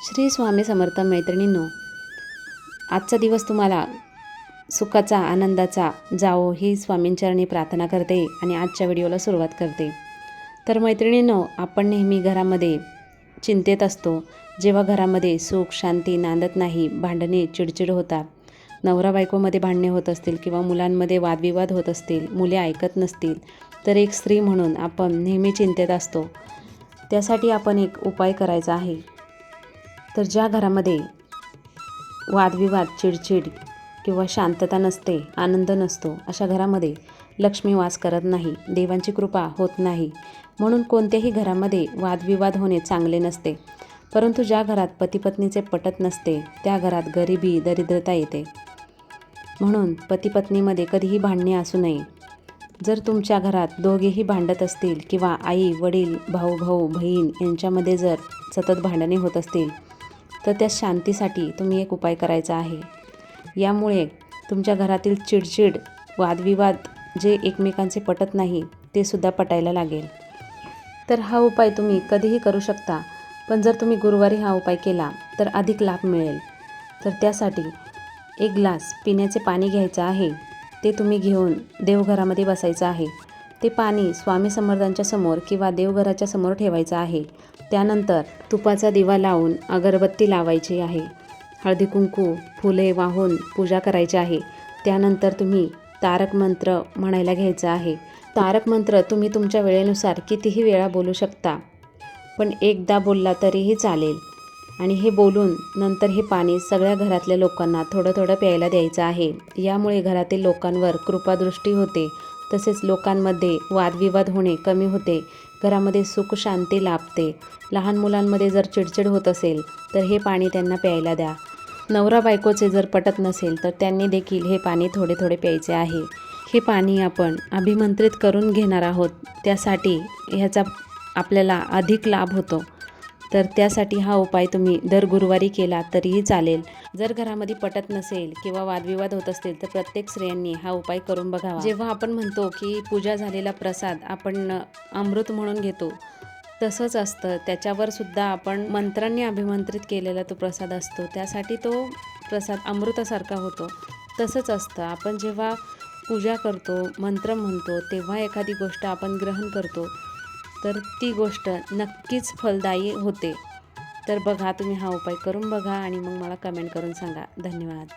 श्री स्वामी समर्थ मैत्रिणींनो, आजचा दिवस तुम्हाला सुखाचा आनंदाचा जावो ही स्वामींचरणी प्रार्थना करते आणि आजच्या व्हिडिओला सुरुवात करते। तर मैत्रिणींनो, आपण नेहमी घरामध्ये चिंतेत असतो। जेव्हा घरामध्ये सुख शांती नांदत नाही, भांडणे चिडचिड होतात, नवरा बायकोमध्ये भांडणे होत असतील किंवा मुलांमध्ये वादविवाद होत असतील, मुले ऐकत नसतील, तर एक स्त्री म्हणून आपण नेहमी चिंतेत असतो। त्यासाठी आपण एक उपाय करायचा आहे। तर ज्या घरामध्ये वादविवाद चिडचिड किंवा शांतता नसते, आनंद नसतो, अशा घरामध्ये लक्ष्मी वास करत नाही, देवांची कृपा होत नाही। म्हणून कोणत्याही घरामध्ये वादविवाद होणे चांगले नसते। परंतु ज्या घरात पतीपत्नीचे पटत नसते, त्या घरात गरिबी दरिद्रता येते। म्हणून पतीपत्नीमध्ये कधीही भांडणे असू नये। जर तुमच्या घरात दोघेही भांडत असतील किंवा आई वडील भाऊ भाऊ बहीण यांच्यामध्ये जर सतत भांडणे होत असतील, तर त्या शांतीसाठी तुम्ही एक उपाय करायचा आहे। यामुळे तुमच्या घरातील चिडचिड वादविवाद जे एकमेकांचे पटत नाही ते सुद्धा पटायला लागेल। तर हा उपाय तुम्ही कधीही करू शकता, पण जर तुम्ही गुरुवारी हा उपाय केला तर अधिक लाभ मिळेल। तर त्यासाठी एक ग्लास पिण्याचे पाणी घ्यायचं आहे, ते तुम्ही घेऊन देवघरामध्ये बसायचं आहे। ते पाणी स्वामी समर्थांच्या समोर किंवा देवघराच्या समोर ठेवायचं आहे। त्यानंतर तुपाचा दिवा लावून अगरबत्ती लावायची आहे, हळदी कुंकू फुले वाहून पूजा करायची आहे। त्यानंतर तुम्ही तारक मंत्र म्हणायला घ्यायचा आहे। तारक मंत्र तुम्ही तुमच्या वेळेनुसार कितीही वेळा बोलू शकता, पण एकदा बोलला तरीही चालेल। आणि हे बोलून नंतर हे पाणी सगळ्या घरातल्या लोकांना थोडं थोडं प्यायला द्यायचं आहे। यामुळे घरातील लोकांवर कृपादृष्टी होते, तसेच लोकांमध्ये वादविवाद होणे कमी होते, घरामध्ये सुख शांती लाभते। लहान मुलांमध्ये जर चिडचिड होत असेल तर हे पाणी त्यांना प्यायला द्या। नवरा बायकोचे जर पटत नसेल तर त्यांनी देखील हे पाणी थोडे थोडे प्यायचे आहे। हे पाणी आपण अभिमंत्रित करून घेणार आहोत, त्यासाठी ह्याचा आपल्याला अधिक लाभ होतो। तर त्यासाठी हा उपाय तुम्ही दर गुरुवारी केला तरीही चालेल। जर घरामध्ये पटत नसेल किंवा वादविवाद होत असतील तर प्रत्येक स्त्रियांनी हा उपाय करून बघावा। जेव्हा आपण म्हणतो की पूजा झालेला प्रसाद आपण अमृत म्हणून घेतो, तसंच असतं। त्याच्यावर सुद्धा आपण मंत्रांनी अभिमंत्रित केलेला तो प्रसाद असतो, त्यासाठी तो प्रसाद अमृतासारखा होतो। तसंच असतं, आपण जेव्हा पूजा करतो मंत्र म्हणतो तेव्हा एखादी गोष्ट आपण ग्रहण करतो तर ती गोष्ट नक्कीच फलदायी होते। तर बघा, तुम्ही हा उपाय करून बघा आणि मग मला कमेंट करून सांगा। धन्यवाद।